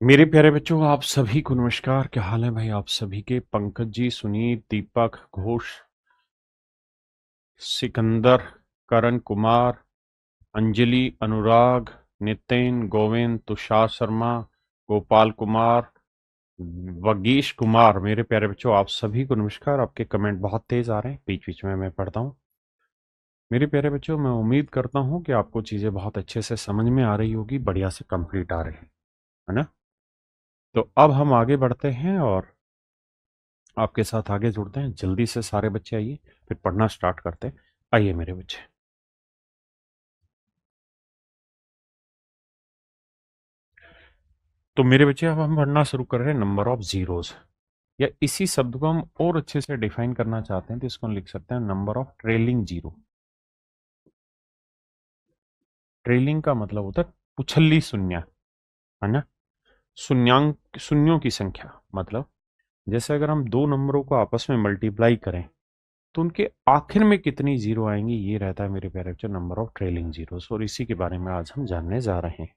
मेरे प्यारे बच्चों, आप सभी को नमस्कार। क्या हाल है भाई आप सभी के? पंकज जी, सुनीत, दीपक घोष, सिकंदर, करण कुमार, अंजलि, अनुराग, नितिन, गोविंद, तुषार शर्मा, गोपाल कुमार, वगीश कुमार। मेरे प्यारे बच्चों, आप सभी को नमस्कार। आपके कमेंट बहुत तेज आ रहे हैं, बीच बीच में मैं पढ़ता हूँ। मेरे प्यारे बच्चों, मैं उम्मीद करता हूँ कि आपको चीज़ें बहुत अच्छे से समझ में आ रही होगी, बढ़िया से कंप्लीट आ रही है ना। तो अब हम आगे बढ़ते हैं और आपके साथ आगे जुड़ते हैं। जल्दी से सारे बच्चे आइए, फिर पढ़ना स्टार्ट करते हैं। आइए मेरे बच्चे। तो मेरे बच्चे, अब हम पढ़ना शुरू कर रहे हैं नंबर ऑफ जीरोस। या इसी शब्द को हम और अच्छे से डिफाइन करना चाहते हैं तो इसको हम लिख सकते हैं number of trailing zero. Trailing का मतलब होता है उछली शून्य, है ना। शून्यांक, शून्यों की संख्या। मतलब जैसे अगर हम दो नंबरों को आपस में मल्टीप्लाई करें तो उनके आखिर में कितनी जीरो आएंगी, ये रहता है मेरे प्यारे बच्चों नंबर ऑफ ट्रेलिंग जीरोस। और इसी के बारे में आज हम जानने जा रहे हैं।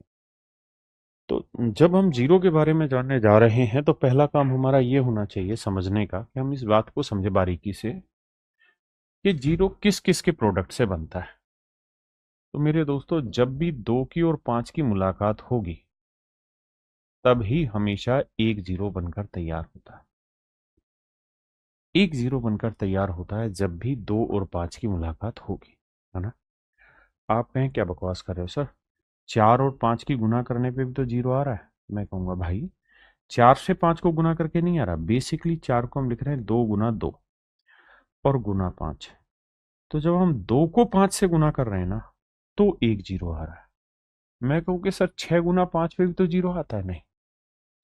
तो जब हम जीरो के बारे में जानने जा रहे हैं तो पहला काम हमारा ये होना चाहिए समझने का कि हम इस बात को समझे बारीकी से कि जीरो किस किस के प्रोडक्ट से बनता है। तो मेरे दोस्तों, जब भी दो की और पांच की मुलाकात होगी तब ही हमेशा एक जीरो बनकर तैयार होता है। एक जीरो बनकर तैयार होता है जब भी दो और पांच की मुलाकात होगी, है ना। आप कहें क्या बकवास कर रहे हो सर, चार और पांच की गुना करने पे भी तो जीरो आ रहा है। मैं कहूंगा भाई, चार से पांच को गुना करके नहीं आ रहा। बेसिकली चार को हम लिख रहे हैं दो गुना दो और गुना पांच। तो जब हम दो को पांच से गुना कर रहे हैं ना तो एक जीरो आ रहा है। मैं कहूँ कि सर छह गुना पांच पे भी तो जीरो आता है। नहीं,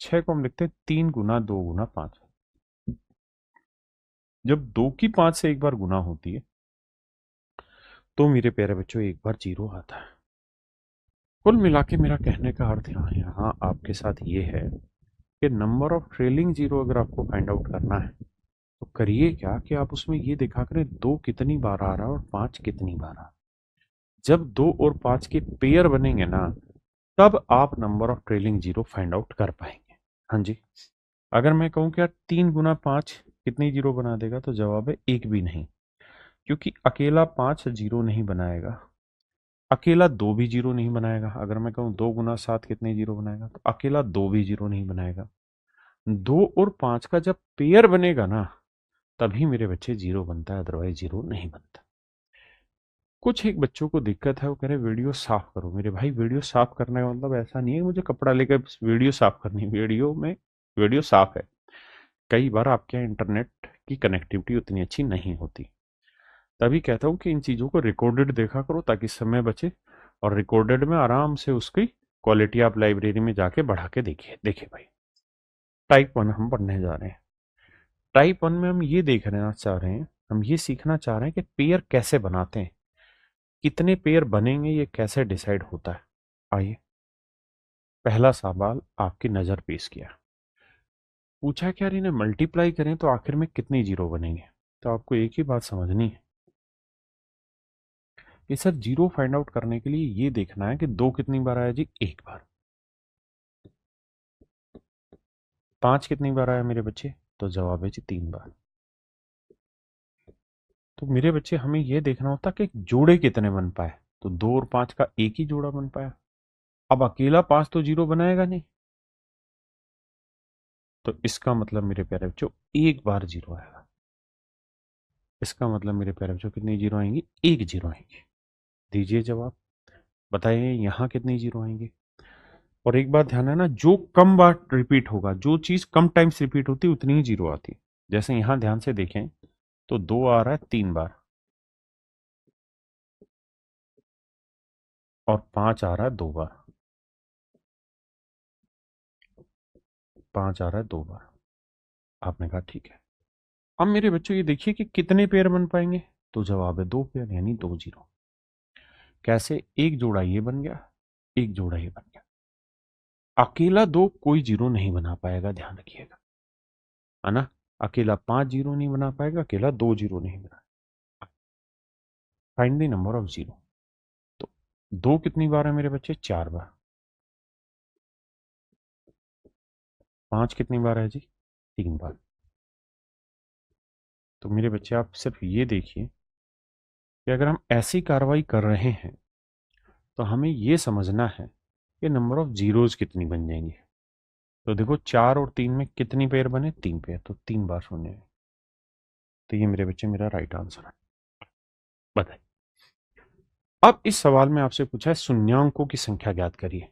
छह को हम लिखते हैं तीन गुना दो गुना पांच। जब दो की पांच से एक बार गुना होती है तो मेरे प्यारे बच्चों एक बार जीरो आता है। कुल मिला के मेरा कहने का अर्थ यहाँ आपके साथ ये है कि नंबर ऑफ ट्रेलिंग जीरो अगर आपको फाइंड आउट करना है तो करिए क्या कि आप उसमें ये दिखा करें दो कितनी बार आ रहा है और पांच कितनी बार आ रहा है। जब दो और पांच के पेयर बनेंगे ना तब आप number of trailing zero find out कर पाएंगे। हाँ जी। अगर मैं कहूं कि यार तीन गुना पांच कितनी जीरो बना देगा तो जवाब है एक भी नहीं। क्योंकि अकेला पांच जीरो नहीं बनाएगा, अकेला दो भी जीरो नहीं बनाएगा। अगर मैं कहूं दो गुना सात कितने जीरो बनाएगा तो अकेला दो भी जीरो नहीं बनाएगा। दो और पांच का जब पेयर बनेगा ना तभी मेरे बच्चे जीरो बनता है, अदरवाइज जीरो नहीं बनता। कुछ एक बच्चों को दिक्कत है, वो कह रहे वीडियो साफ करो। मेरे भाई, वीडियो साफ करने का मतलब ऐसा नहीं है मुझे कपड़ा लेकर वीडियो साफ करनी। वीडियो में वीडियो साफ है। कई बार आपके यहाँ इंटरनेट की कनेक्टिविटी उतनी अच्छी नहीं होती। तभी कहता हूँ कि इन चीज़ों को रिकॉर्डेड देखा करो ताकि समय बचे। और रिकॉर्डेड में आराम से उसकी क्वालिटी आप लाइब्रेरी में जाके बढ़ा के देखिए। देखिए भाई, टाइप वन हम पढ़ने जा रहे हैं। टाइप वन में हम ये देखना चाह रहे हैं, हम ये सीखना चाह रहे हैं कि पेयर कैसे बनाते हैं, कितने पेयर बनेंगे ये कैसे डिसाइड होता है। आइए, पहला सवाल आपकी नजर पेश किया। पूछा क्या इन्हें मल्टीप्लाई करें तो आखिर में कितनी जीरो बनेंगे। तो आपको एक ही बात समझनी है कि सर जीरो फाइंड आउट करने के लिए ये देखना है कि दो कितनी बार आया जी, एक बार। पांच कितनी बार आया मेरे बच्चे, तो जवाब है जी तीन बार। तो मेरे बच्चे, हमें यह देखना होता कि जोड़े कितने बन पाए। तो दो और पांच का एक ही जोड़ा बन पाया। अब अकेला पांच तो जीरो बनाएगा नहीं, तो इसका मतलब मेरे प्यारे बच्चों एक बार जीरो आएगा। इसका मतलब मेरे प्यारे बच्चों कितनी जीरो आएंगी, एक जीरो आएंगी। दीजिए जवाब, बताइए यहाँ कितनी जीरो आएंगे। और एक बात ध्यान है ना, जो कम बार रिपीट होगा, जो चीज कम टाइम्स रिपीट होती है उतनी ही जीरो आती है। जैसे यहां ध्यान से देखें तो दो आ रहा है तीन बार और पांच आ रहा है दो बार। पांच आ रहा है दो बार। आपने कहा ठीक है। अब मेरे बच्चों ये देखिए कि कितने पेयर बन पाएंगे। तो जवाब है दो पेयर, यानी दो जीरो। कैसे, एक जोड़ा ये बन गया, एक जोड़ा ये बन गया। अकेला दो कोई जीरो नहीं बना पाएगा, ध्यान रखिएगा, है ना। अकेला पांच जीरो नहीं बना पाएगा, अकेला दो जीरो नहीं बना। Find the number of zero. तो दो कितनी बार है मेरे बच्चे, चार बार। 5 कितनी बार है जी? 3 बार। तो मेरे बच्चे आप सिर्फ ये देखिए कि अगर हम ऐसी कार्रवाई कर रहे हैं तो हमें ये समझना है कि नंबर ऑफ जीरोज कितनी बन जाएंगी। तो देखो 4 और 3 में कितनी पेयर बने? 3 पेयर, तो 3 बार शून्य है। तो ये मेरे बच्चे मेरा राइट आंसर है। बताइए। अब इस सवाल में आपसे पूछा है शून्यांकों की संख्या ज्ञात करिए।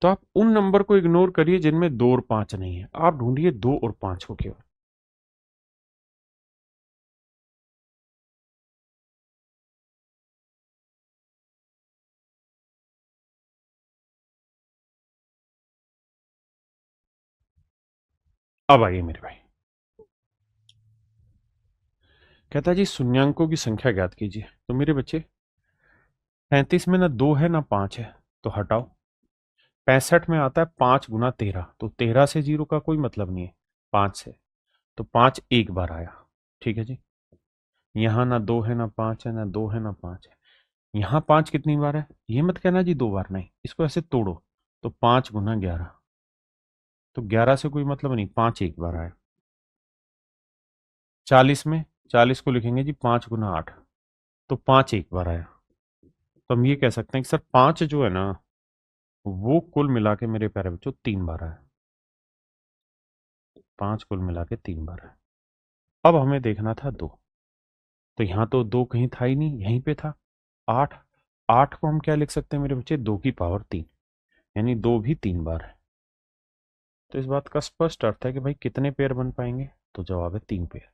तो आप उन नंबर को इग्नोर करिए जिनमें 2 और 5 नहीं है, आप ढूंढिए 2 और 5 को केवल। अब आइए मेरे भाई, कहता है जी शून्यांकों की संख्या ज्ञात कीजिए। तो मेरे बच्चे 35 में ना 2 है ना 5 है, तो हटाओ। 65 में आता है 5 गुना 13, तो 13 से जीरो का कोई मतलब नहीं है, 5 से। तो 5 एक बार आया, ठीक है जी। यहाँ ना 2 है ना 5 है, ना 2 है ना 5 है। यहाँ 5 कितनी बार है? ये मत कहना जी 2 बार, नहीं, इसको ऐसे तोड़ो। तो 5 गुना 11, तो 11 से कोई मतलब नहीं, 5 एक बार आया। 40 में 40 को लिखेंगे जी 5 गुना 8, तो 5 एक बार आया। तो हम ये कह सकते हैं कि सर 5 जो है ना, वो कुल मिला के मेरे प्यारे बच्चों 3 बार आया। 5 कुल मिला के 3 बार आया। अब हमें देखना था 2, तो यहाँ तो 2 कहीं था ही नहीं, यहीं पे था। 8, 8 को हम क्या लिख सकते हैं मेरे बच्चे? 2 की पावर 3, यानी 2 भी 3 बार है। तो इस बात का स्पष्ट अर्थ है कि भाई कितने पेयर बन पाएंगे? तो जवाब है 3 पेयर,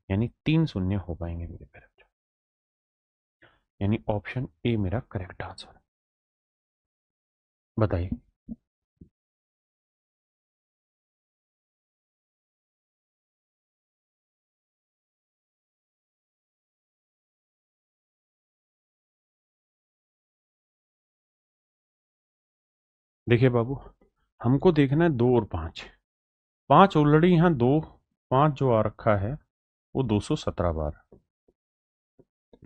यानी 3 शून्य हो पाएंगे मेरे प्यारे बच्चों। यानी ऑप्शन ए मेरा करेक्ट आंसर है। बताइए। देखिए बाबू, हमको देखना है 2 और 5। 5 ऑलरेडी यहाँ 2, 5 जो आ रखा है वो 217 बार,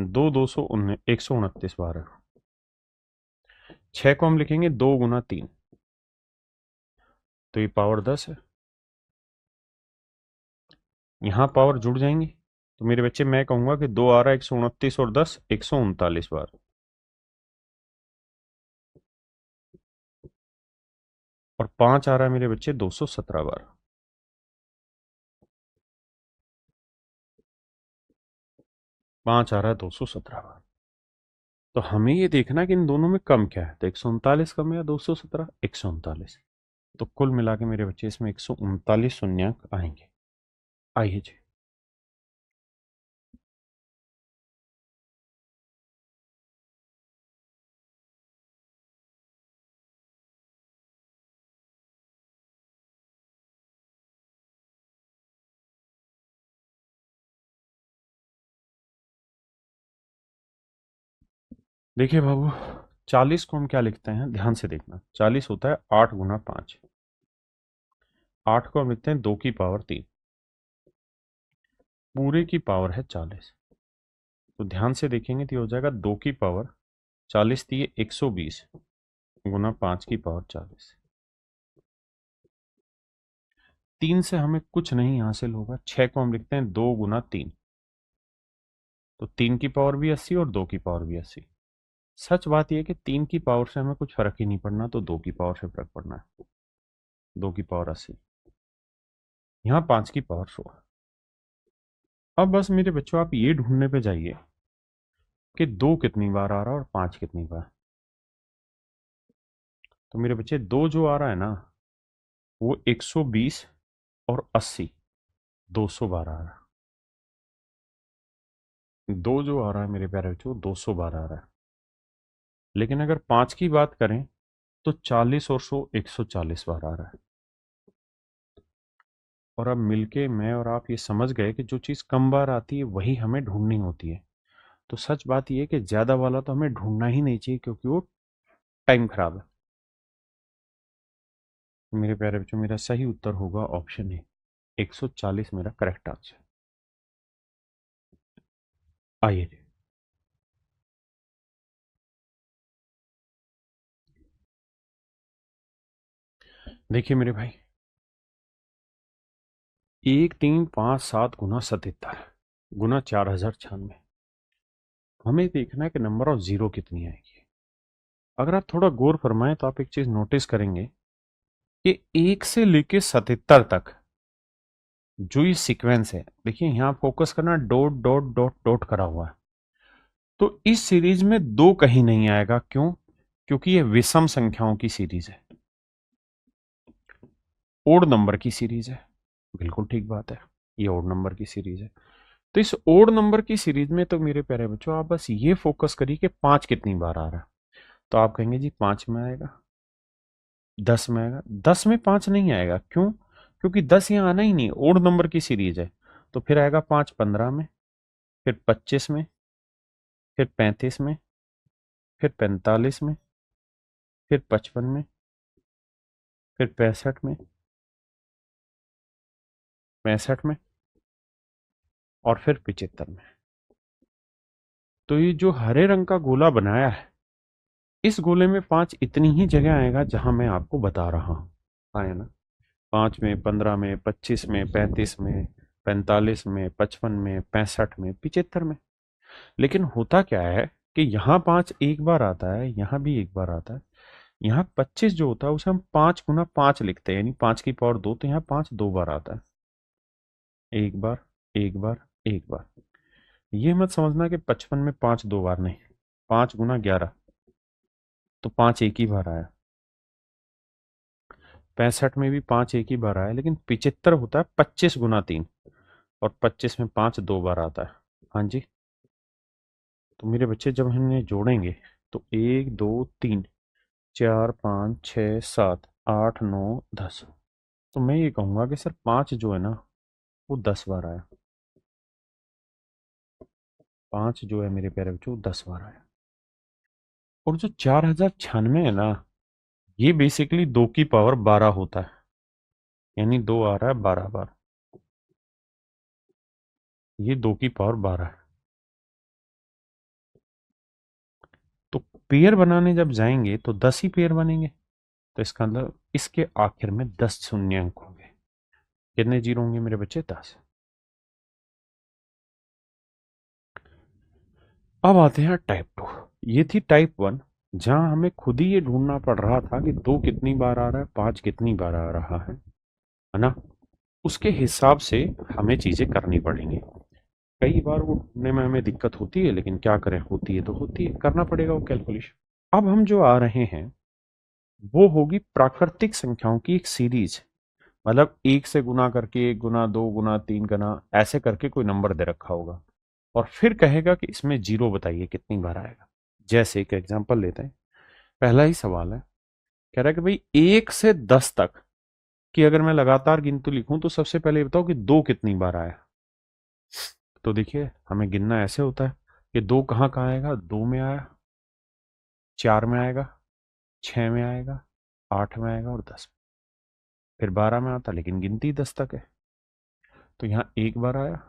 129 बार है। 6 को हम लिखेंगे 2 गुना 3, तो ये पावर 10 है। यहाँ पावर जुड़ जाएंगी, तो मेरे बच्चे मैं कहूंगा कि 2 आ रहा है 129 और 10 139 बार। और 5 आ रहा है मेरे बच्चे 217 बार। 5 आ रहा है 217 बार। तो हमें ये देखना कि इन दोनों में कम क्या है, तो 139 कम या 217? 139। तो कुल मिला के मेरे बच्चे इसमें 139 शून्यंक आएंगे। आइए जी। देखिए बाबू, 40 को हम क्या लिखते हैं, ध्यान से देखना। 40 होता है 8 गुना 5। 8 को हम लिखते हैं 2 की पावर 3, पूरे की पावर है 40। तो ध्यान से देखेंगे तो ये हो जाएगा 2 की पावर 40 थी 120 गुना 5 की पावर 40। 3 से हमें कुछ नहीं हासिल होगा। 6 को हम लिखते हैं 2 गुना 3, तो 3 की पावर भी 80 और 2 की पावर भी 80। सच बात यह कि 3 की पावर से हमें कुछ फर्क ही नहीं पड़ना, तो 2 की पावर से फर्क पड़ना है। 2 की पावर 80, यहाँ 5 की पावर 100। अब बस मेरे बच्चों आप ये ढूंढने पे जाइए कि 2 कितनी बार आ रहा है और 5 कितनी बार। तो मेरे बच्चे 2 जो आ रहा है ना, वो 120 और 80, 200 बार आ रहा है। 2 जो आ रहा है मेरे प्यारे बच्चों 200 बार आ रहा है। लेकिन अगर 5 की बात करें तो 40 और 100 140 बार आ रहा है। और अब मिलके मैं और आप ये समझ गए कि जो चीज़ कम बार आती है वही हमें ढूंढनी होती है। तो सच बात यह है कि ज़्यादा वाला तो हमें ढूंढना ही नहीं चाहिए, क्योंकि वो टाइम खराब है। मेरे प्यारे बच्चों, मेरा सही उत्तर होगा ऑप्शन ए, 140 मेरा करेक्ट आंसर। आइए जी। देखिए मेरे भाई, 1357 गुना 77 गुना 4096। हमें देखना है कि नंबर ऑफ जीरो कितनी आएगी। अगर आप थोड़ा गौर फरमाएं तो आप एक चीज नोटिस करेंगे कि 1 से लेके 77 तक जो ये सीक्वेंस है, देखिए यहां फोकस करना, डॉट डॉट डॉट डॉट करा हुआ है। तो इस सीरीज में दो कहीं नहीं आएगा। क्यों? क्योंकि ये विषम संख्याओं की सीरीज है, ओड नंबर की सीरीज है। बिल्कुल ठीक बात है, ये ओड नंबर की सीरीज है। तो इस ओड नंबर की सीरीज में तो मेरे प्यारे बच्चों आप बस ये फोकस करिए कि 5 कितनी बार आ रहा है। तो आप कहेंगे जी 5 में आएगा, 10 में आएगा। 10 में 5 नहीं आएगा। क्यों? क्योंकि 10 यहां आना ही नहीं, ओड नंबर की सीरीज है। तो फिर आएगा 5 15 में, फिर 25 में, फिर 35 में, फिर 45 में, फिर 55 में, फिर 65 में, 65 में, और फिर 75 में। तो ये जो हरे रंग का गोला बनाया है, इस गोले में 5 इतनी ही जगह आएगा जहां मैं आपको बता रहा हूं। आए ना? 5 में, 15 में, 25 में, 35 में, 45 में, 55 में, 65 में, 75 में। लेकिन होता क्या है कि यहाँ 5 एक बार आता है, यहाँ भी एक बार आता है। यहाँ 25 जो होता है उसे हम 5 गुना 5 लिखते हैं, यानी 5 की पावर 2। तो यहाँ 5 दो बार आता है, एक बार, एक बार, एक बार। ये मत समझना कि 55 में 5 दो बार नहीं, 5 गुना 11, तो 5 एक ही बार आया। 65 में भी 5 एक ही बार आया, लेकिन 75 होता है 25 गुना 3, और 25 में 5 दो बार आता है। हाँ जी। तो मेरे बच्चे जब हम इन्हें जोड़ेंगे तो 1 2 3 4 5 6 7 8 9 10। तो मैं ये कहूंगा कि सर 5 जो है ना वो 10 बार आया। 5 जो है मेरे प्यारे बच्चों 10 बार आया। और जो 4096 है ना, ये बेसिकली 2 की पावर 12 होता है, यानी 2 आ रहा है 12 बार। ये 2 की पावर 12 है। तो पेयर बनाने जब जाएंगे तो 10 ही पेयर बनेंगे। तो इसका मतलब इसके आखिर में 10 शून्य अंक होंगे। कितने जीरो होंगे मेरे बच्चे? 10। अब आते हैं टाइप 2। ये थी टाइप 1, जहां हमें खुद ही ये ढूंढना पड़ रहा था कि 2 कितनी बार आ रहा है, 5 कितनी बार आ रहा है ना? उसके हिसाब से हमें चीजें करनी पड़ेंगी। कई बार वो ढूंढने में हमें दिक्कत होती है, लेकिन क्या करें, होती है तो होती है, करना पड़ेगा वो कैलकुलेशन। अब हम जो आ रहे हैं वो होगी प्राकृतिक संख्याओं की एक सीरीज। मतलब 1 से गुना करके, 1 गुना, 2 गुना, 3 गुना, ऐसे करके कोई नंबर दे रखा होगा, और फिर कहेगा कि इसमें जीरो बताइए कितनी बार आएगा। जैसे एक एग्जांपल लेते हैं। पहला ही सवाल है, कह रहा है कि भाई 1 से 10 तक की अगर मैं लगातार गिनती लिखूं तो सबसे पहले ये बताओ कि 2 कितनी बार आया। तो देखिए हमें गिनना ऐसे होता है कि 2 कहाँ कहाँ आएगा। 2 में आया, 4 में आएगा, 6 में आएगा, 8 में आएगा, और 10 में। फिर 12 में आता, लेकिन गिनती 10 तक है। तो यहाँ एक बार आया,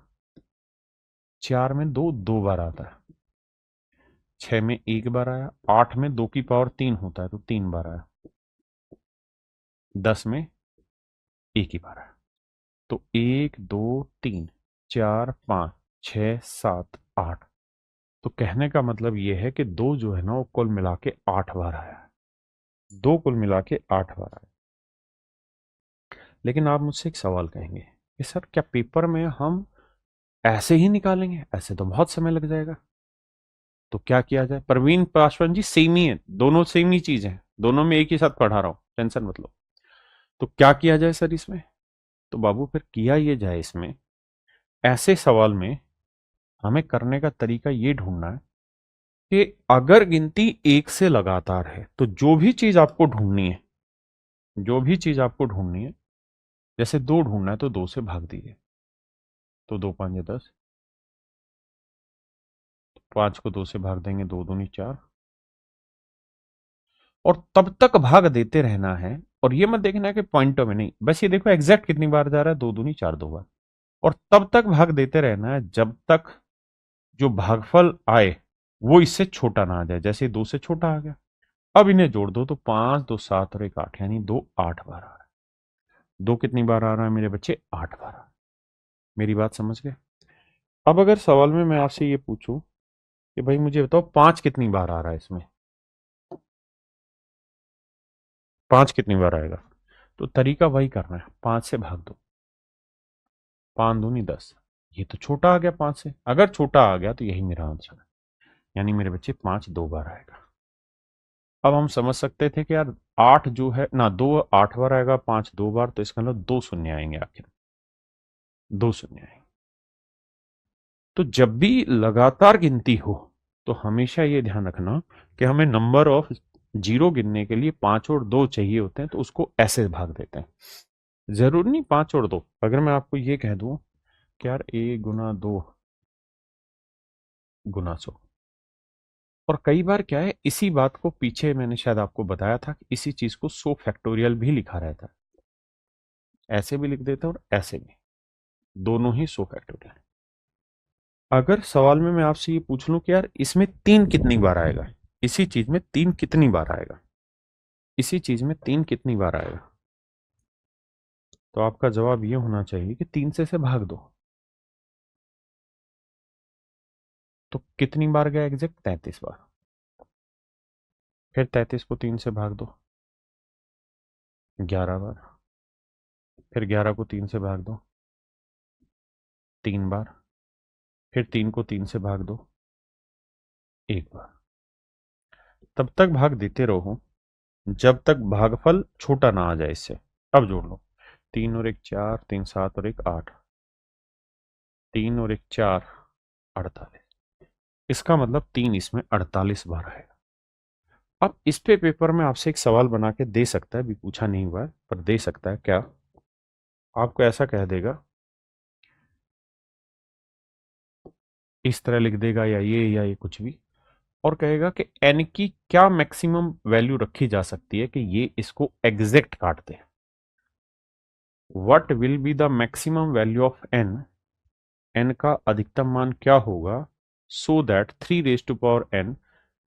4 में दो बार आता है, 6 में एक बार आया, 8 में 2 की पावर 3 होता है तो 3 बार आया, 10 में एक ही बार आया। तो 1 2 3 4 5 6 7 8। तो कहने का मतलब ये है कि 2 जो है ना वो कुल मिला के 8 बार आया है। 2 कुल मिला के 8 बार आया। लेकिन आप मुझसे एक सवाल कहेंगे कि सर क्या पेपर में हम ऐसे ही निकालेंगे? ऐसे तो बहुत समय लग जाएगा। तो क्या किया जाए? प्रवीण पासवान जी, सेम ही है, दोनों सेम ही चीज है, दोनों में एक ही साथ पढ़ा रहा हूं, टेंशन मत लो। तो क्या किया जाए सर इसमें? तो बाबू फिर किया ये जाए इसमें, ऐसे सवाल में हमें करने का तरीका ये ढूंढना है कि अगर गिनती 1 से लगातार है तो जो भी चीज आपको ढूंढनी है, जो भी चीज आपको ढूंढनी है, जैसे 2 ढूंढना है तो 2 से भाग दीजिए। तो 2 5 10, 5 को 2 से भाग देंगे, 2 दूनी 4। और तब तक भाग देते रहना है। और ये मत देखना है कि पॉइंटों में नहीं, बस ये देखो एग्जैक्ट कितनी बार जा रहा है, 2 दूनी 4 दो बार। और तब तक भाग देते रहना है जब तक जो भागफल आए वो इससे छोटा ना आ जाए। जैसे 2 से छोटा आ गया, अब इन्हें जोड़ दो तो 5 2 7 और 1 8, यानी 2 8 बार आ रहा है। 2 कितनी बार आ रहा है मेरे बच्चे? 8 बार आ रहा है। मेरी बात समझ गए? अब अगर सवाल में मैं आपसे ये पूछूं कि भाई मुझे बताओ 5 कितनी बार आ रहा है इसमें, 5 कितनी बार आएगा? तो तरीका वही करना है, 5 से भाग दो, 5 दूनी 10। ये तो छोटा आ गया 5 से, अगर छोटा आ गया तो यही मेरा आंसर है, यानी मेरे बच्चे 5 दो बार आएगा। अब हम समझ सकते थे कि यार 8 जो है ना, 2 8 बार आएगा, 5 दो बार, तो इसका मतलब 2 शून्य आएंगे आखिर, 2 शून्य आएंगे। तो जब भी लगातार गिनती हो तो हमेशा ये ध्यान रखना कि हमें नंबर ऑफ जीरो गिनने के लिए 5 और 2 चाहिए होते हैं, तो उसको ऐसे भाग देते हैं। जरूर नहीं 5 और 2, अगर मैं आपको ये कह दूं कि यार a गुना 2 गुना 100, और कई बार क्या है, इसी बात को पीछे मैंने शायद आपको बताया था कि इसी चीज को 100 फैक्टोरियल भी लिखा रहता है, ऐसे भी लिख देते हैं और ऐसे भी, दोनों ही 100 फैक्टोरियल। अगर सवाल में मैं आपसे ये पूछ लूं कि यार इसमें 3 कितनी बार आएगा, इसी चीज में 3 कितनी बार आएगा, इसी चीज में 3 कितनी बार आएगा, तो आपका जवाब ये होना चाहिए कि 3 से भाग दो। तो कितनी बार गया एग्जैक्ट? 33 बार। फिर 33 को 3 से भाग दो, 11 बार। फिर 11 को 3 से भाग दो, 3 बार। फिर 3 को 3 से भाग दो, 1 बार। तब तक भाग देते रहो जब तक भागफल छोटा ना आ जाए इससे। अब जोड़ लो, 3 और 1 4, 3 7 और 1 8, 3 और 1 4, 48। इसका मतलब 3 इसमें 48 बार है। अब इस पे पेपर में आपसे एक सवाल बना के दे सकता है, भी पूछा नहीं हुआ है पर दे सकता है, क्या आपको ऐसा कह देगा, इस तरह लिख देगा या ये कुछ भी, और कहेगा कि एन की क्या मैक्सिमम वैल्यू रखी जा सकती है कि ये इसको एग्जैक्ट काट दे। What will be the maximum value of N, N का अधिकतम मान क्या होगा, so that 3 raise to power N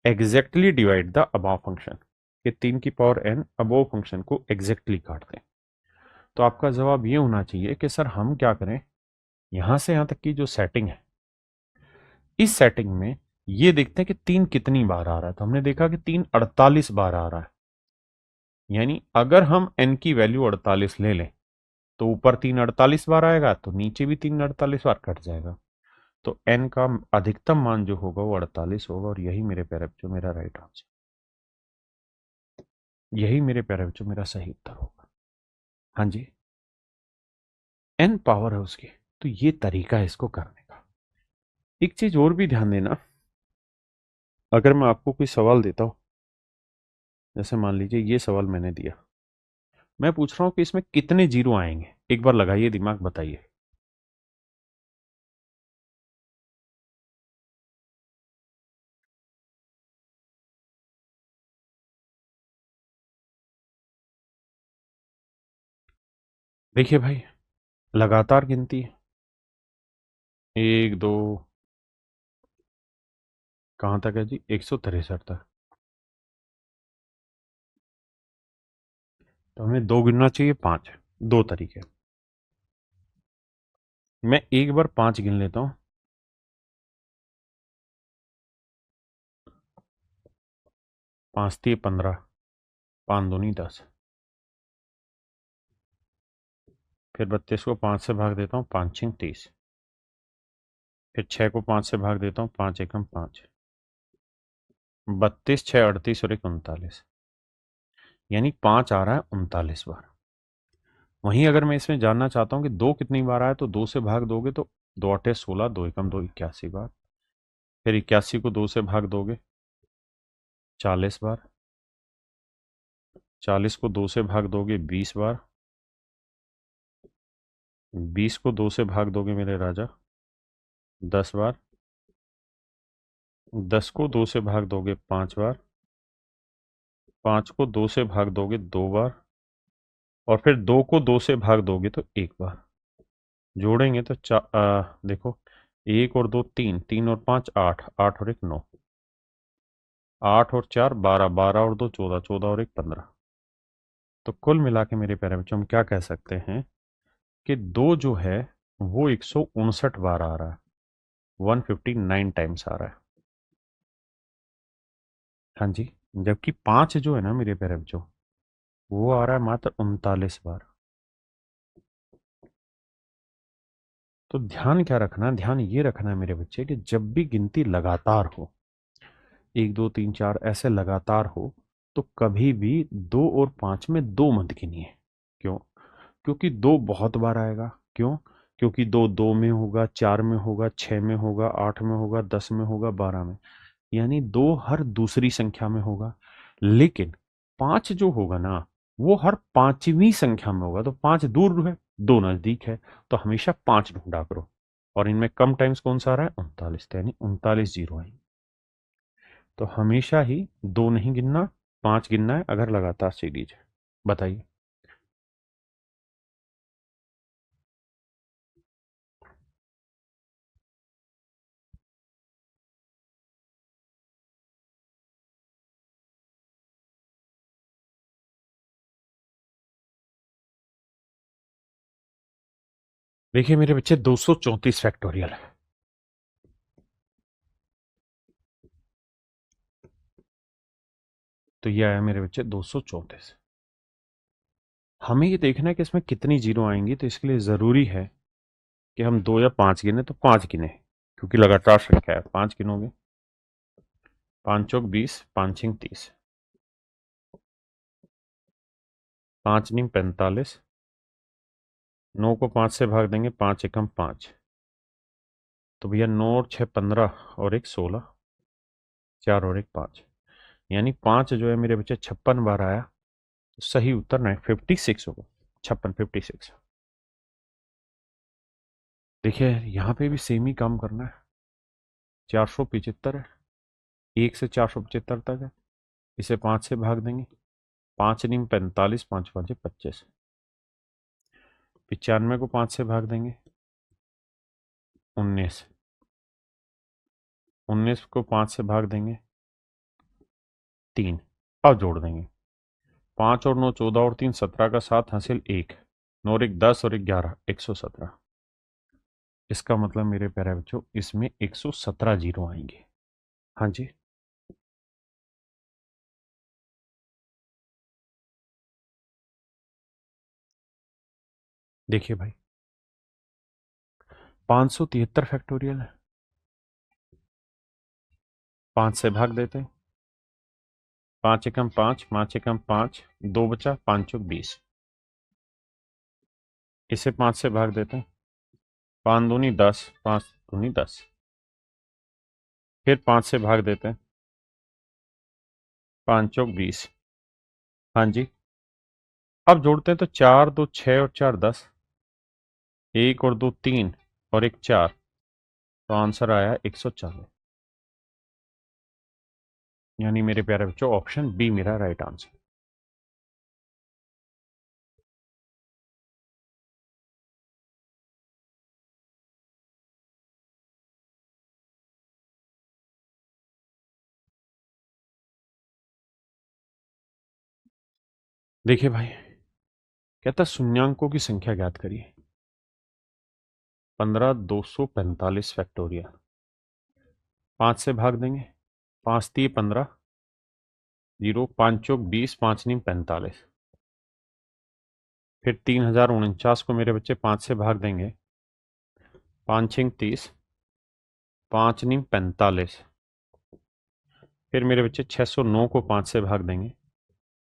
exactly divide the above function, कि 3 की पावर एन अबव फंक्शन को एग्जैक्टली काट दें। तो आपका जवाब ये होना चाहिए कि सर हम क्या करें, यहां से यहां तक की जो सेटिंग है, इस सेटिंग में ये देखते हैं कि 3 कितनी बार आ रहा है। तो हमने देखा कि 3 48 बार आ रहा है, यानी अगर हम n की वैल्यू 48 ले लें तो ऊपर 3 48 बार आएगा, तो नीचे भी 3 48 बार कट जाएगा। तो n का अधिकतम मान जो होगा वो 48 होगा, और यही मेरे प्यारे बच्चों मेरा राइट आंसर, यही मेरे प्यारे बच्चों मेरा सही उत्तर होगा। हाँ जी, n पावर है उसकी, तो ये तरीका है इसको करने का। एक चीज और भी ध्यान देना, अगर मैं आपको कोई सवाल देता हूं, जैसे मान लीजिए ये सवाल मैंने दिया, मैं पूछ रहा हूं कि इसमें कितने जीरो आएंगे, एक बार लगाइए दिमाग, बताइए। देखिए भाई, लगातार गिनती है, 1 2, कहां तक है जी, 163 तक। तो हमें दो गिनना चाहिए, 5। दो तरीके, मैं एक बार 5 गिन लेता हूं, 5 3 15, 5 दूनी 10। फिर 32 को 5 से भाग देता हूँ, 5 6 30। फिर 6 को 5 से भाग देता हूँ, 5 एकम 5, 32 6 38 और 1 39, यानी 5 आ रहा है 39 बार। वहीं अगर मैं इसमें जानना चाहता हूँ कि 2 कितनी बार आया, तो 2 से भाग दोगे तो 2 8 16, 2 एकम 2 81 बार। फिर 81 को 2 से भाग दोगे, 40 बार। 40 को 2 से भाग दोगे, 20 बार। 20 को 2 से भाग दोगे मेरे राजा, 10 बार। 10 को 2 से भाग दोगे, 5 बार। 5 को 2 से भाग दोगे, 2 बार। और फिर 2 को 2 से भाग दोगे तो 1 बार। जोड़ेंगे तो देखो, 1 और 2 3, 3 और 5 8, 8 और 1 9, 8 और 4 12, 12 और 2 14, 14 और 1 15। तो कुल मिला के मेरे प्यारे बच्चों हम क्या कह सकते हैं कि दो जो है वो 159 बार आ रहा है, 159 टाइम्स आ रहा है। हाँ जी। जबकि 5 जो है ना मेरे पैर जो, वो आ रहा है मात्र 39 बार। तो ध्यान क्या रखना है, ध्यान ये रखना है मेरे बच्चे कि जब भी गिनती लगातार हो, 1 2 3 4 ऐसे लगातार हो, तो कभी भी 2 और 5 में 2 मत गिनिए। क्यों? क्योंकि 2 बहुत बार आएगा। क्यों? क्योंकि 2 2 में होगा, 4 में होगा, 6 में होगा, 8 में होगा, 10 में होगा, 12 में। यानी 2 हर दूसरी संख्या में होगा। लेकिन 5 जो होगा ना, वो हर पांचवी संख्या में होगा। तो 5 दूर है, 2 नजदीक है। तो हमेशा 5 ढूंढा करो। और इनमें कम टाइम्स कौन सा आ रहा है? 39। यानी 39 जीरो है। तो हमेशा ही 2 नहीं गिनना, 5 गिनना है अगर लगातार सीरीज है। बताइए। देखिए मेरे बच्चे, 234 फैक्टोरियल है। तो ये आया मेरे बच्चे 234। हमें ये देखना है कि इसमें कितनी जीरो आएंगी। तो इसके लिए जरूरी है कि हम 2 या 5 गिने, तो 5 गिने, क्योंकि लगातार संख्या है। 5 गिनोगे, 5 चौक 20, 5 छिंग 30, 5 नीम 45, 9 को 5 से भाग देंगे, 5 एकम 5। तो भैया 9 और 6 15, और एक 16, 4 और एक 5। यानी 5 जो है मेरे बच्चे 56 बार आया। तो सही उत्तर 56 होगा। 56, 56। देखिए यहाँ पे भी सेम ही काम करना है। 475 है, 1 से 475 तक है। इसे 5 से भाग देंगे, 5 नीम 45, 5 5 25। 95 को 5 से भाग देंगे, 19। 19 को 5 से भाग देंगे, 3। अब जोड़ देंगे, 5 और 9 14, और 3 17 का 7 हासिल 1, 9 और 1 10, और 1 11, 117। इसका मतलब मेरे प्यारे बच्चों, इसमें 117 जीरो आएंगे। हाँ जी। देखिए भाई, 573 फैक्टोरियल है। 5 से भाग देते हैं, 5 एकम 5, 5 एकम 5, 2 बचा, 5 चौक 20। इसे 5 से भाग देते हैं, 5 दूनी 10, 5 दूनी 10। फिर 5 से भाग देते हैं, 5 चौक 20। हाँ जी। अब जोड़ते हैं तो 4 2 6, और 4 10, 1 और 2 3, और 1 4। तो आंसर आया 140। यानी मेरे प्यारे बच्चों, ऑप्शन बी मेरा राइट आंसर। देखिए भाई, कहता शून्यांकों की संख्या ज्ञात करिए। 15 245 फैक्टोरियल। 5 से भाग देंगे, 5 3 15, 0 5 चौक 20, 5 नीम 45। फिर 3049 को मेरे बच्चे 5 से भाग देंगे, 5 छिंग 30, 5 नीम 45। फिर मेरे बच्चे 609 को 5 से भाग देंगे,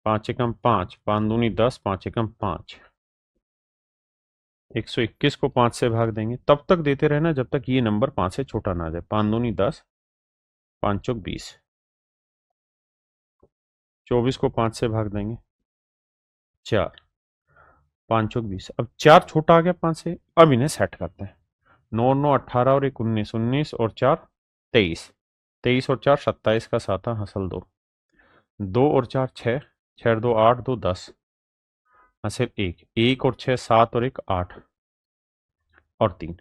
5 एकम 5, 5 दूनी 10, 5 एकम 5। 121 को 5 से भाग देंगे, तब तक देते रहना जब तक ये नंबर 5 से छोटा ना आ जाए। 5 दूनी 10, 5 चौक 20। 24 को 5 से भाग देंगे, 4, 5 चौक 20। अब 4 छोटा आ गया 5 से। अब इन्हें सेट करते हैं। 9 9 18, और 1 19, 19 और 4 23, 23 और 4 27 का 7 हासिल 2, 2 और 4 6, 6 और 2 8, 2 10 हासिल 1, 1 और 6 7, और 1 8, और 3।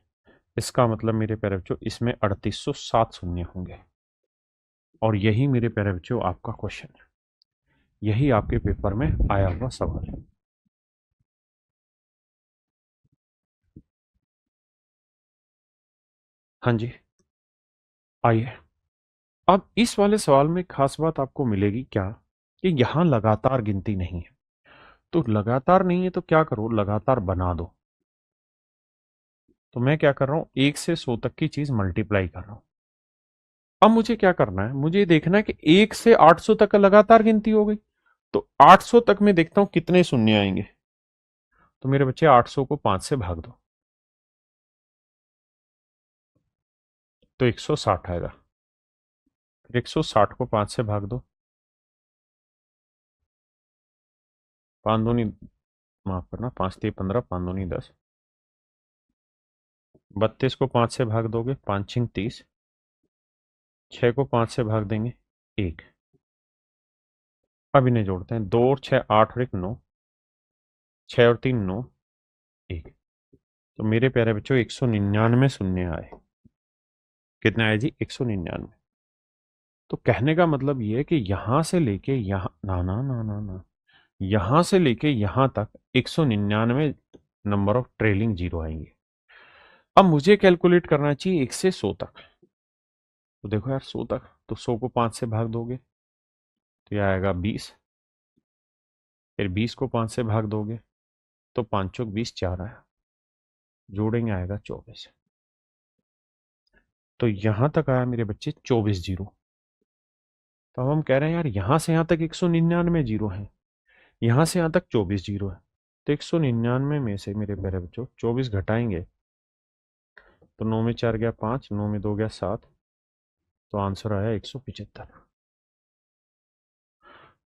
इसका मतलब मेरे प्यारे बच्चों, इसमें 3807 शून्य होंगे। और यही मेरे प्यारे बच्चों आपका क्वेश्चन है। यही आपके पेपर में आया हुआ सवाल है। हाँ जी, आइए। अब इस वाले सवाल में खास बात आपको मिलेगी क्या, कि यहाँ लगातार गिनती नहीं है। तो लगातार नहीं है तो क्या करो, लगातार बना दो। तो मैं क्या कर रहा हूँ, 1 से 100 तक की चीज मल्टीप्लाई कर रहा हूँ। अब मुझे क्या करना है, मुझे देखना है कि 1 से 800 तक का लगातार गिनती हो गई। तो 800 तक मैं देखता हूं कितने शून्य आएंगे। तो मेरे बच्चे 800 को 5 से भाग दो तो 160 आएगा। फिर 160 को 5 से भाग दो, 5 दूनी, माफ करना, 5 3 15, 5 दूनी 10। 32 को 5 से भाग दोगे, 5 6 30। 6 को 5 से भाग देंगे, 1। अब इन्हें जोड़ते हैं, 2 और 6 8 और 1 9। 6 और 3 9, 1। तो मेरे प्यारे बच्चों 199 शून्य आए। कितने आए जी, 199। तो कहने का मतलब ये है कि यहां से लेके यहां, ना ना ना ना ना, यहां से लेके यहां तक 199 नंबर ऑफ ट्रेलिंग जीरो आएंगे। अब मुझे कैलकुलेट करना चाहिए 1 से 100 तक। तो देखो यार, 100 तक तो 100 को 5 से भाग दोगे तो यह आएगा 20। फिर 20 को 5 से भाग दोगे तो 5 चौक 20, 4 आया। जोड़ेंगे आएगा 24। तो यहां तक आया मेरे बच्चे 24 जीरो। तो अब हम कह रहे हैं यार, यहां से यहां तक 199 जीरो है, यहां से यहां तक 24 जीरो है। तो 199 में से मेरे प्यारे बच्चों 24 घटाएंगे तो 9 में 4 गया 5, 9 में 2 गया 7। तो आंसर आया 175।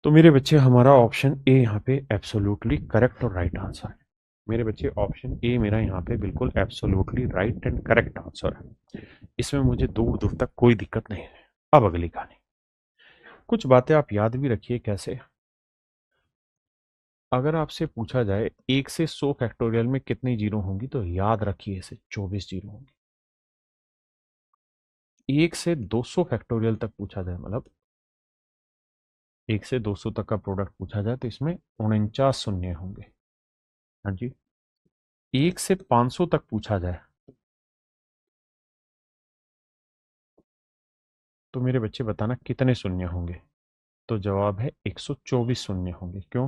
तो मेरे बच्चे हमारा ऑप्शन ए यहाँ पे एब्सोल्युटली करेक्ट और राइट आंसर है। मेरे बच्चे ऑप्शन ए मेरा यहाँ पे बिल्कुल absolutely right and correct answer है। इसमें मुझे दूर दूर तक कोई दिक्कत नहीं है। अब अगली कहानी, कुछ बातें आप याद भी रखिए। कैसे, अगर आपसे पूछा जाए 1 से 100 फैक्टोरियल में कितनी जीरो होंगी, तो याद रखिए इसे, 24 जीरो होंगी। 1 से 200 फैक्टोरियल तक पूछा जाए, मतलब 1 से 200 तक का प्रोडक्ट पूछा जाए, तो इसमें 49 शून्य होंगे। हाँ जी। 1 से 500 तक पूछा जाए तो मेरे बच्चे बताना कितने शून्य होंगे। तो जवाब है 124 शून्य होंगे। क्यों?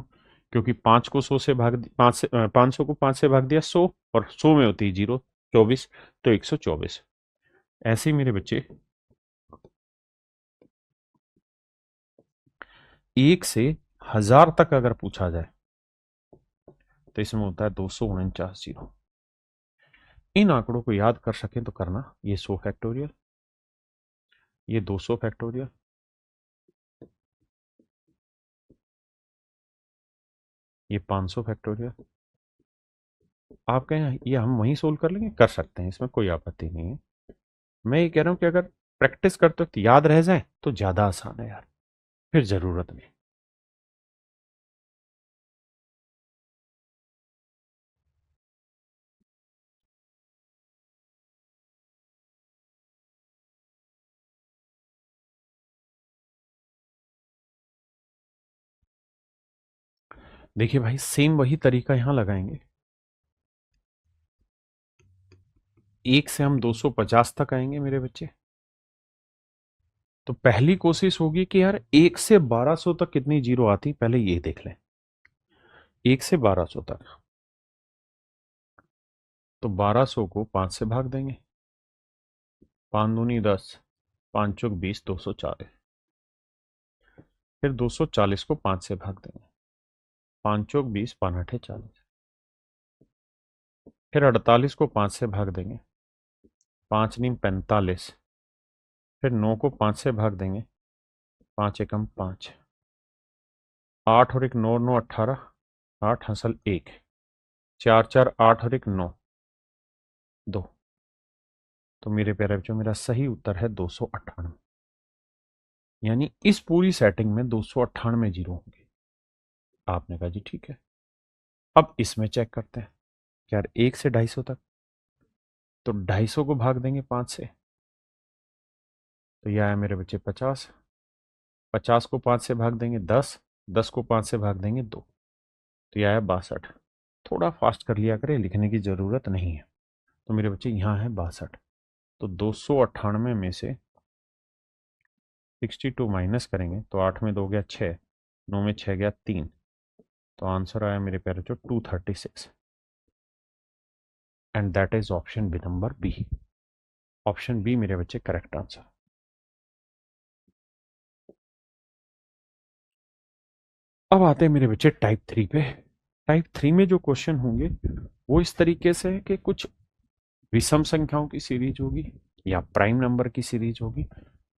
क्योंकि 5 को 100 से भाग, 500 को 5 से भाग दिया 100, और 100 में होती है जीरो, 24। तो 124। ऐसे ही मेरे बच्चे 1 से 1000 तक अगर पूछा जाए तो इसमें होता है 249 जीरो। इन आंकड़ों को याद कर सकें तो करना। ये 100 फैक्टोरियल, ये 200 फैक्टोरियल, ये 500 फैक्टोरियल। आप कहें ये हम वहीं सोल्व कर लेंगे, कर सकते हैं, इसमें कोई आपत्ति नहीं है। मैं ये कह रहा हूं कि अगर प्रैक्टिस करते वक्त याद रह जाए तो ज्यादा आसान है यार, फिर जरूरत नहीं। देखिए भाई, सेम वही तरीका यहां लगाएंगे। 1 से हम 250 तक आएंगे मेरे बच्चे। तो पहली कोशिश होगी कि यार 1 से 1200 तक कितनी जीरो आती, पहले ये देख लें। 1 से 1200 तक, तो 1200 को 5 से भाग देंगे, 5 दूनी 10, 5 चौक 20, 240। फिर 240 को 5 से भाग देंगे, 5 चौक 20, 5 आठे 40। फिर 48 को 5 से भाग देंगे, 5 नीम 45। फिर 9 को 5 से भाग देंगे, 5 एकम 5। 8 और एक 9 9 18, 8 हंसल 1, 4 4 8 और एक 9 2। तो मेरे प्यारे बच्चों मेरा सही उत्तर है 298। यानी इस पूरी सेटिंग में 298 जीरो होंगे। आपने कहा जी ठीक है। अब इसमें चेक करते हैं यार, 1 से 250 तक, तो 250 को भाग देंगे 5 से, तो यह आया मेरे बच्चे 50। 50 को 5 से भाग देंगे 10, 10 को 5 से भाग देंगे 2, तो यह आया 62। थोड़ा फास्ट कर लिया करें, लिखने की जरूरत नहीं है। तो मेरे बच्चे यहाँ है 62। तो 298 में से 62 माइनस करेंगे तो 8 में 2 गया 6, 9 में 6 गया 3, तो आंसर आया मेरे प्यारे जो 236, and that is option B number B. Option B मेरे बच्चे करेक्ट आंसर। अब आते हैं मेरे बच्चे टाइप 3 पे। टाइप 3 में जो क्वेश्चन होंगे वो इस तरीके से है कि कुछ विषम संख्याओं की सीरीज होगी या प्राइम नंबर की सीरीज होगी,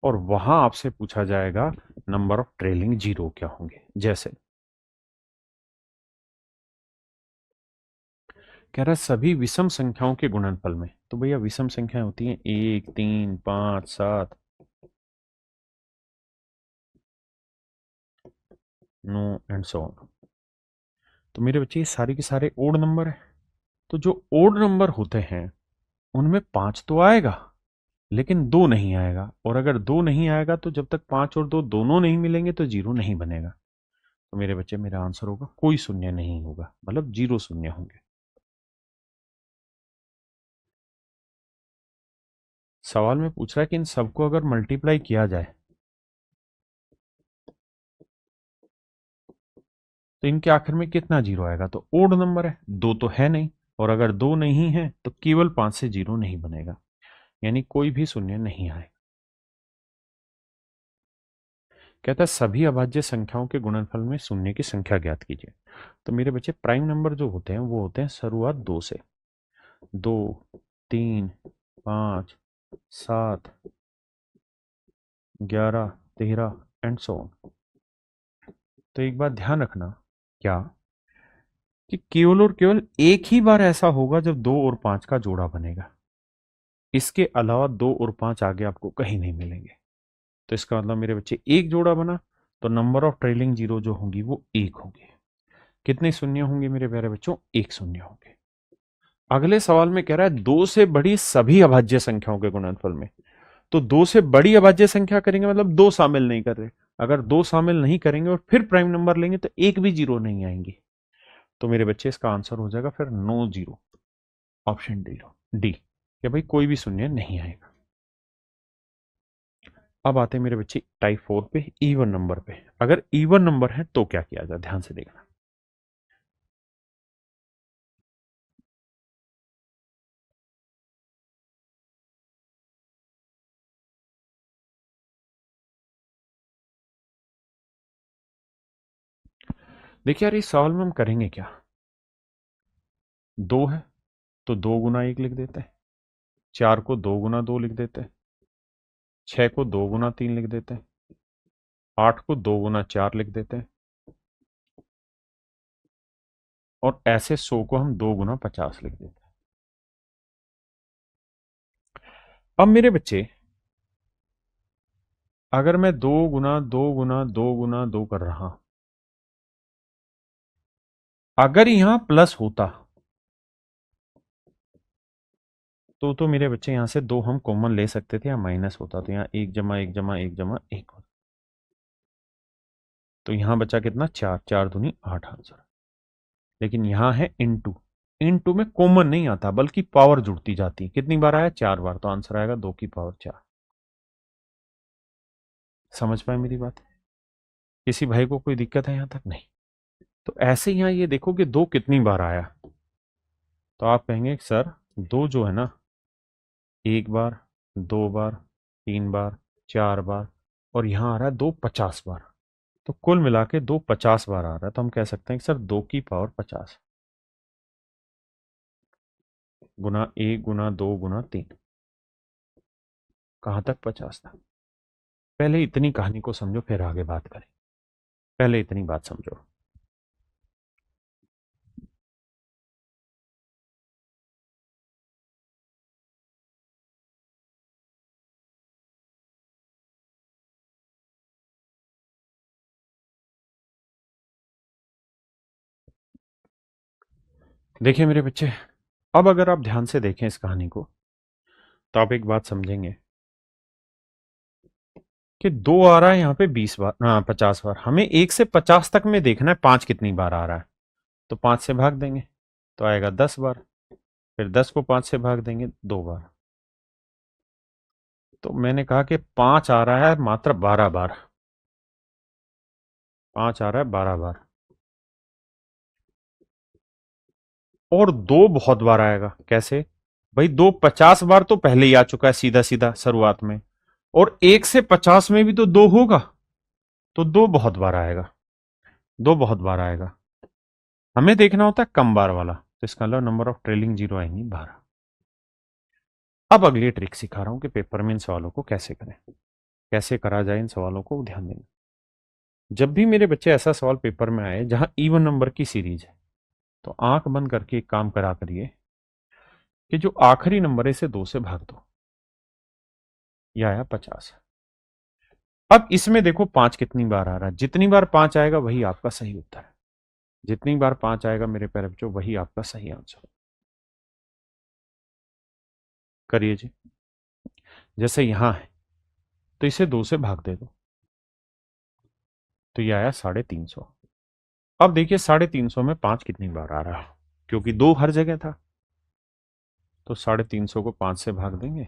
और वहां आपसे पूछा जाएगा नंबर ऑफ ट्रेलिंग जीरो क्या होंगे। जैसे कह रहा है सभी विषम संख्याओं के गुणनफल में, तो भैया विषम संख्याएं होती हैं 1, 3, 5, 7, 9 एंड सो ऑन। तो मेरे बच्चे ये सारे के सारे ओड नंबर है। तो जो ओड नंबर होते हैं उनमें 5 तो आएगा लेकिन 2 नहीं आएगा, और अगर 2 नहीं आएगा तो जब तक 5 और 2 दोनों नहीं मिलेंगे तो जीरो नहीं बनेगा। तो मेरे बच्चे मेरा आंसर होगा कोई शून्य नहीं होगा, मतलब जीरो शून्य होंगे। सवाल में पूछ रहा है कि इन सबको अगर मल्टीप्लाई किया जाए तो इनके आखिर में कितना जीरो आएगा, तो ओड नंबर है, दो तो है नहीं, और अगर दो नहीं है तो केवल 5 से जीरो नहीं बनेगा, यानी कोई भी शून्य नहीं आएगा। कहता है सभी अभाज्य संख्याओं के गुणनफल में शून्य की संख्या ज्ञात कीजिए। तो मेरे बच्चे प्राइम नंबर जो होते हैं वो होते हैं शुरुआत 2 से, 2, 3, 5, 7, 11, 13 एंड सो ऑन। तो एक बात ध्यान रखना क्या, कि केवल और केवल एक ही बार ऐसा होगा जब 2 और 5 का जोड़ा बनेगा, इसके अलावा 2 और 5 आगे आपको कहीं नहीं मिलेंगे। तो इसका मतलब मेरे बच्चे एक जोड़ा बना तो नंबर ऑफ ट्रेलिंग जीरो जो होंगी वो एक होंगे। कितने शून्य होंगे मेरे प्यारे बच्चों, एक शून्य होंगे। अगले सवाल में कह रहा है दो से बड़ी सभी अभाज्य संख्याओं के गुणनफल में। तो दो से बड़ी अभाज्य संख्या करेंगे मतलब दो शामिल नहीं कर रहे, अगर दो शामिल नहीं करेंगे और फिर प्राइम नंबर लेंगे तो एक भी जीरो नहीं आएंगे। तो मेरे बच्चे इसका आंसर हो जाएगा फिर no zero, option D D, कि भाई कोई भी शून्य नहीं आएगा। अब आते हैं मेरे बच्चे टाइप 4 पे, इवन नंबर पे। अगर इवन नंबर है तो क्या किया जाए, ध्यान से देखना। देखिए यार इस सवाल में हम करेंगे क्या, दो है तो दो गुना एक लिख देते हैं, चार को दो गुना दो लिख देते हैं, छह को दो गुना तीन लिख देते हैं, आठ को दो गुना चार लिख देते हैं, और ऐसे 100 को हम दो गुना 50 लिख देते हैं। अब मेरे बच्चे अगर मैं दो गुना दो गुना दो गुना दो कर रहा, अगर यहां प्लस होता तो मेरे बच्चे यहां से दो हम कॉमन ले सकते थे, या माइनस होता तो यहाँ एक जमा एक जमा एक जमा एक होता, तो यहां बचा कितना, चार, चार दूनी आठ आंसर। लेकिन यहां है इनटू, इनटू में कॉमन नहीं आता बल्कि पावर जुड़ती जाती है, कितनी बार आया, चार बार, तो आंसर आएगा दो की पावर चार। समझ पाए मेरी बात, किसी भाई को कोई दिक्कत है यहां तक, नहीं। तो ऐसे यहां ये देखो कि दो कितनी बार आया, तो आप कहेंगे सर दो जो है ना, एक बार, दो बार, तीन बार, चार बार, और यहां आ रहा है दो 50 बार, तो कुल मिला के दो 50 बार आ रहा है, तो हम कह सकते हैं कि सर दो की पावर 50 गुना एक गुना दो गुना तीन, कहां तक 50 था। पहले इतनी कहानी को समझो फिर आगे बात करें, पहले इतनी बात समझो। देखिए मेरे बच्चे, अब अगर आप ध्यान से देखें इस कहानी को तो आप एक बात समझेंगे कि दो आ रहा है यहाँ पे 20 बार, हाँ 50 बार, हमें एक से 50 तक में देखना है पांच कितनी बार आ रहा है, तो पांच से भाग देंगे तो आएगा 10 बार, फिर 10 को पांच से भाग देंगे दो बार, तो मैंने कहा कि 5 आ रहा है मात्र 12 बार, 5 आ रहा है 12 बार, और 2 बहुत बार आएगा। कैसे भाई? 2 50 बार तो पहले ही आ चुका है सीधा सीधा शुरुआत में, और 1 से 50 में भी तो 2 होगा, तो 2 बहुत बार आएगा, 2 बहुत बार आएगा। हमें देखना होता है कम बार वाला, तो इसका मतलब नंबर ऑफ ट्रेलिंग जीरो आएंगी 12। अब अगली ट्रिक सिखा रहा हूं कि पेपर में इन सवालों को कैसे करें, कैसे करा जाए इन सवालों को, ध्यान देना। जब भी मेरे बच्चे ऐसा सवाल पेपर में आए जहां इवन नंबर की सीरीज है, तो आंख बंद करके एक काम करा करिए कि जो आखिरी नंबर है इसे 2 से भाग दो। यह आया 50। अब इसमें देखो 5 कितनी बार आ रहा है, जितनी बार 5 आएगा वही आपका सही उत्तर है। जितनी बार 5 आएगा मेरे प्यारे बच्चों, वही आपका सही आंसर। करिए जी। जैसे यहां है तो इसे 2 से भाग दे दो, तो यह आया 350। अब देखिए 350 में 5 कितनी बार आ रहा है, क्योंकि 2 हर जगह था, तो 350 को 5 से भाग देंगे,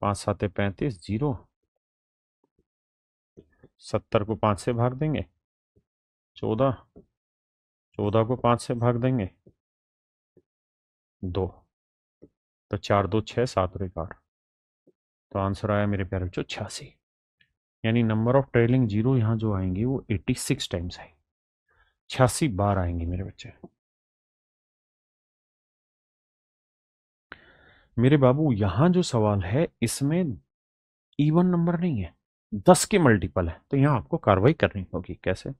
5 7 35, 0। 70 को 5 से भाग देंगे, 14। 14 को 5 से भाग देंगे, 2। तो 4 2 6, 7 और 1 8। तो आंसर आया मेरे प्यारे बच्चों 86। यानी नंबर ऑफ ट्रेलिंग जीरो यहाँ जो आएंगे वो 86 टाइम्स आएंगे, 86 बार आएंगे मेरे बच्चे। मेरे बाबू यहां जो सवाल है इसमें इवन नंबर नहीं है, 10 के मल्टीपल है, तो यहां आपको कार्रवाई करनी होगी। कैसे?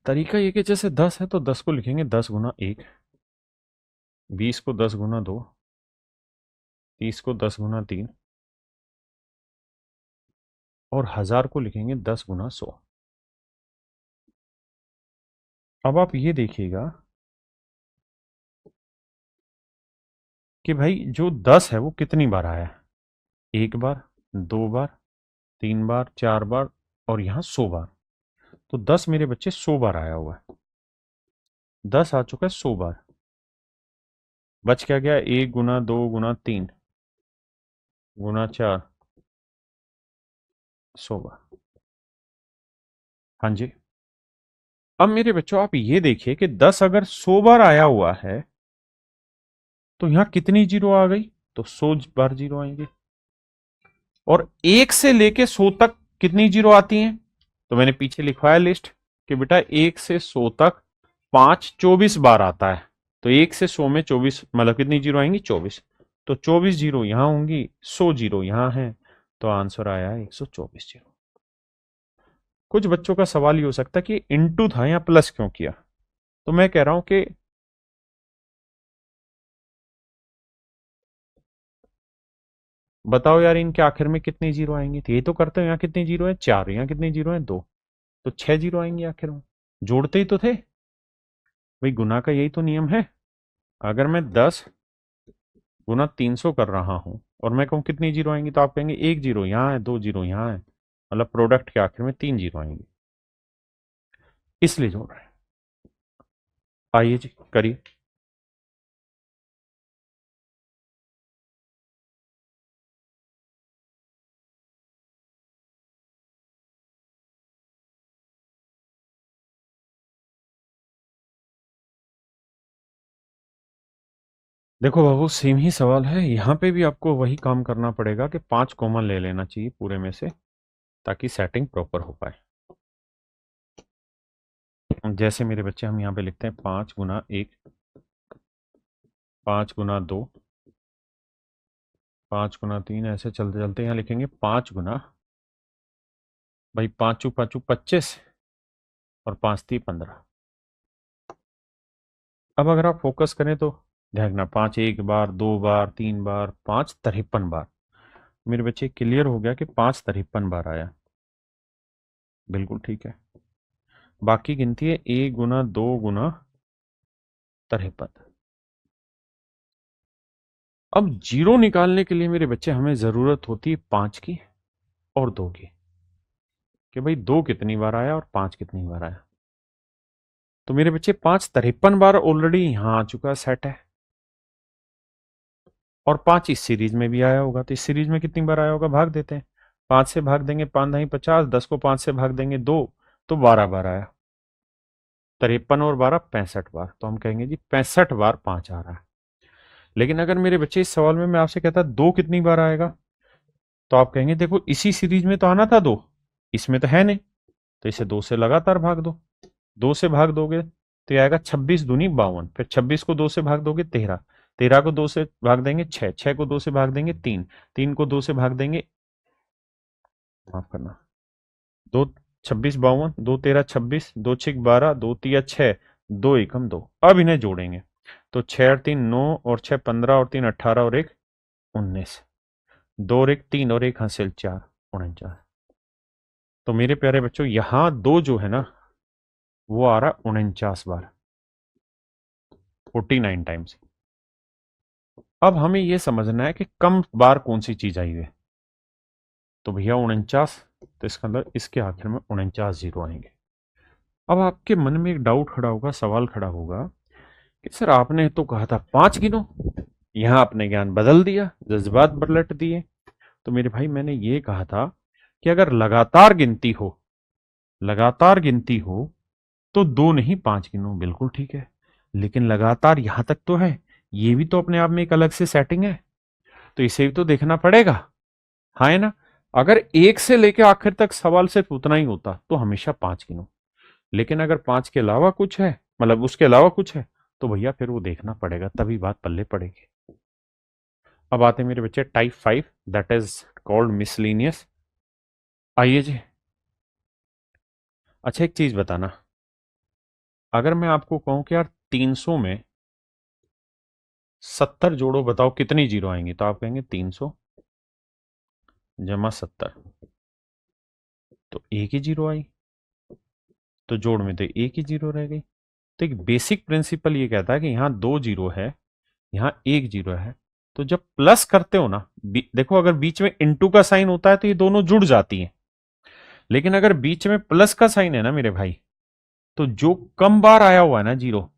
तरीका ये कि जैसे 10 है तो 10 को लिखेंगे 10 गुना 1, 20 को 10 गुना 2, 30 को 10 गुना 3, और 1000 को लिखेंगे 10 गुना 100। अब आप ये देखिएगा कि भाई जो 10 है वो कितनी बार आया है, 1 बार, 2 बार, 3 बार, 4 बार, और यहां 100 बार। तो 10 मेरे बच्चे 100 बार आया हुआ है, 10 आ चुका है 100 बार। बच क्या गया? 1 गुना 2 गुना 3 गुना 4, 100 बार। हाँ जी। अब मेरे बच्चों आप ये देखिए कि 10 अगर 100 बार आया हुआ है तो यहां कितनी जीरो आ गई? तो 100 बार जीरो आएंगे। और 1 से लेके 100 तक कितनी जीरो आती हैं? तो मैंने पीछे लिखवाया लिस्ट कि बेटा 1 से 100 तक 5 24 बार आता है। तो 1 से 100 में 24 मतलब कितनी जीरो आएंगी? 24। तो 24 जीरो यहां होंगी, 100 जीरो यहां है, तो आंसर आया है 124 जीरो। कुछ बच्चों का सवाल ये हो सकता है कि इनटू था या प्लस क्यों किया? तो मैं कह रहा हूं कि बताओ यार इनके आखिर में कितनी जीरो आएंगी? तो ये तो करते हो, यहाँ कितनी जीरो है? 4। यहाँ कितनी जीरो है? 2। तो 6 जीरो आएंगी आखिर में। जोड़ते ही तो थे भाई, गुना का यही तो नियम है। अगर मैं 10 गुना 300 कर रहा हूं और मैं कहूं कितनी जीरो आएंगी, तो आप कहेंगे 1 जीरो यहाँ है, 2 जीरो यहाँ है, मतलब प्रोडक्ट के आखिर में 3 जीरो आएंगी, इसलिए जोड़ रहे हैं। आइए जी करिए। देखो बाबू सेम ही सवाल है, यहाँ पे भी आपको वही काम करना पड़ेगा कि 5 कॉमन ले लेना चाहिए पूरे में से, ताकि सेटिंग प्रॉपर हो पाए। जैसे मेरे बच्चे हम यहाँ पे लिखते हैं 5 गुना 1, 5 गुना 2, 5 गुना 3, ऐसे चलते चलते यहाँ लिखेंगे 5 गुना, भाई 5 5 25, और 5 3 15। अब अगर आप फोकस करें तो देखना 5 1 बार, 2 बार, 3 बार, 5 53 बार। मेरे बच्चे क्लियर हो गया कि 5 53 बार आया। बिल्कुल ठीक है। बाकी गिनती है 1 गुना 2 गुना 53। अब जीरो निकालने के लिए मेरे बच्चे हमें जरूरत होती है 5 की और 2 की, कि भाई 2 कितनी बार आया और 5 कितनी बार आया। तो मेरे बच्चे 5 53 बार ऑलरेडी यहां आ चुका सेट है, और 5 इस सीरीज में भी आया होगा। तो इस सीरीज में कितनी बार आया होगा, भाग देते हैं। 5 से भाग देंगे, 5 नहीं 50, 10 को 5 से भाग देंगे 2, तो 12 बार आया। 53 और 12 65 बार, तो हम कहेंगे जी 65 बार 5 आ रहा है। लेकिन अगर मेरे बच्चे इस सवाल में मैं आपसे कहता 2 कितनी बार आएगा, तो आप कहेंगे देखो इसी सीरीज में तो आना था 2, इसमें तो है नहीं, तो इसे 2 से लगातार भाग दो। 2 से भाग दोगे तो ये आएगा 26 दूनी 52, फिर 26 को 2 से भाग दोगे 13, 13 को 2 से भाग देंगे 6, 6 को 2 से भाग देंगे 3, 3 को 2 से भाग देंगे, माफ करना, 2 26 52, 2 13 26, 2 6 12, 2 3 6, 2 एकम 2। अब इन्हें जोड़ेंगे तो 6 और 3 9, और 6 15, और 3 18, और 1 19, 2 और 1 3, और 1 हासिल 4 49। तो मेरे प्यारे बच्चों यहां 2 जो है ना वो आ रहा 49 बार, 49 टाइम्स। अब हमें यह समझना है कि कम बार कौन सी चीज आई है, तो भैया 49, तो इसका अंदर इसके आखिर में 49 जीरो आएंगे। अब आपके मन में एक डाउट खड़ा होगा, सवाल खड़ा होगा कि सर आपने तो कहा था 5 गिनो, यहां आपने ज्ञान बदल दिया, जज्बात पलट दिए। तो मेरे भाई मैंने ये कहा था कि अगर लगातार गिनती हो, लगातार गिनती हो तो 2 नहीं 5 गिनो, बिल्कुल ठीक है। लेकिन लगातार यहां तक तो है, ये भी तो अपने आप में एक अलग से सेटिंग है, तो इसे भी तो देखना पड़ेगा, हाँ है ना। अगर 1 से लेकर आखिर तक सवाल सिर्फ उतना ही होता तो हमेशा 5 गिनो, लेकिन अगर 5 के अलावा कुछ है, मतलब उसके अलावा कुछ है, तो भैया फिर वो देखना पड़ेगा, तभी बात पल्ले पड़ेगी। अब आते हैं मेरे बच्चे type 5, that is called miscellaneous. आइए जी। अच्छा एक चीज बताना, अगर मैं आपको कहूं कि यार 300 में 70 जोड़ो, बताओ कितनी जीरो आएंगी, तो आप कहेंगे 300 जमा 70, तो एक ही जीरो आई, तो जोड़ में तो एक ही जीरो रह गई। तो एक बेसिक प्रिंसिपल ये कहता है कि यहां 2 जीरो है, यहां 1 जीरो है, तो जब प्लस करते हो ना, देखो अगर बीच में इंटू का साइन होता है तो ये दोनों जुड़ जाती हैं, लेकिन अगर बीच में प्लस का साइन है ना मेरे भाई, तो जो कम बार आया हुआ है ना जीरो,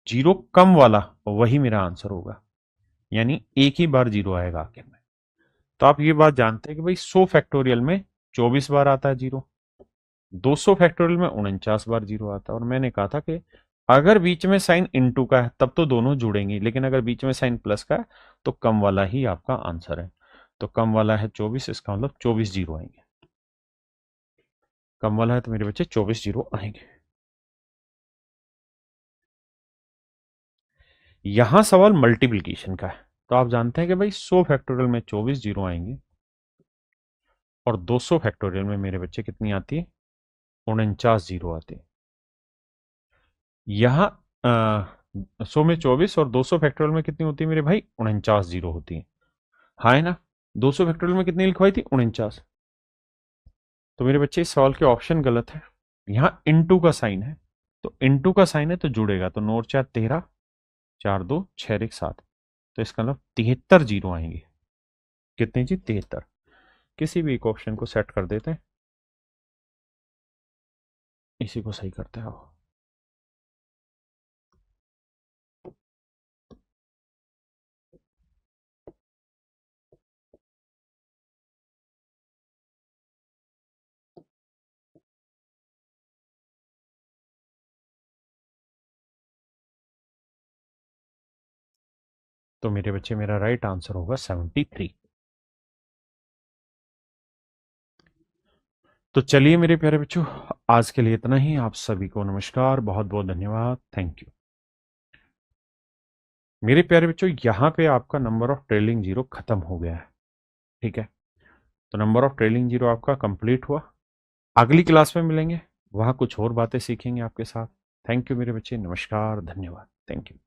जीरो कम वाला, वही मेरा आंसर होगा, यानी एक ही बार जीरो आएगा आखिर में। तो आप ये बात जानते हैं कि भाई 100 फैक्टोरियल में 24 बार आता है जीरो, 200 फैक्टोरियल में 49 बार जीरो आता है। और मैंने कहा था कि अगर बीच में साइन इनटू का है तब तो दोनों जुड़ेंगे, लेकिन अगर बीच में साइन प्लस का है तो कम वाला ही आपका आंसर है। तो कम वाला है 24, इसका मतलब 24 जीरो आएंगे, कम वाला है तो मेरे बच्चे 24 जीरो आएंगे। यहां सवाल मल्टीप्लीकेशन का है, तो आप जानते हैं कि भाई 100 फैक्टोरियल में 24 जीरो आएंगे, और 200 फैक्टोरियल में मेरे बच्चे कितनी आती है, 49 जीरो आती है। यहाँ 100 में 24 और 200 फैक्टोरियल में कितनी होती है मेरे भाई, 49 जीरो होती है, हाँ है ना। 200 फैक्टोरियल में कितनी लिखवाई थी, 49। तो मेरे बच्चे इस सवाल के ऑप्शन गलत है, यहाँ इनटू का साइन है, तो इनटू का साइन है तो जुड़ेगा, तो 9 4 13, 4 2 6 1 7, तो इसका मतलब 73 जीरो आएंगे। कितने जी, 73। किसी भी एक ऑप्शन को सेट कर देते हैं, इसी को सही करते हैं। तो मेरे बच्चे मेरा राइट आंसर होगा 73। तो चलिए मेरे प्यारे बच्चों, आज के लिए इतना ही। आप सभी को नमस्कार, बहुत बहुत धन्यवाद, थैंक यू। मेरे प्यारे बच्चों यहाँ पे आपका नंबर ऑफ ट्रेलिंग जीरो खत्म हो गया है, ठीक है। तो नंबर ऑफ ट्रेलिंग जीरो आपका कंप्लीट हुआ। अगली क्लास में मिलेंगे, वहां कुछ और बातें सीखेंगे आपके साथ। थैंक यू मेरे बच्चे, नमस्कार, धन्यवाद, थैंक यू।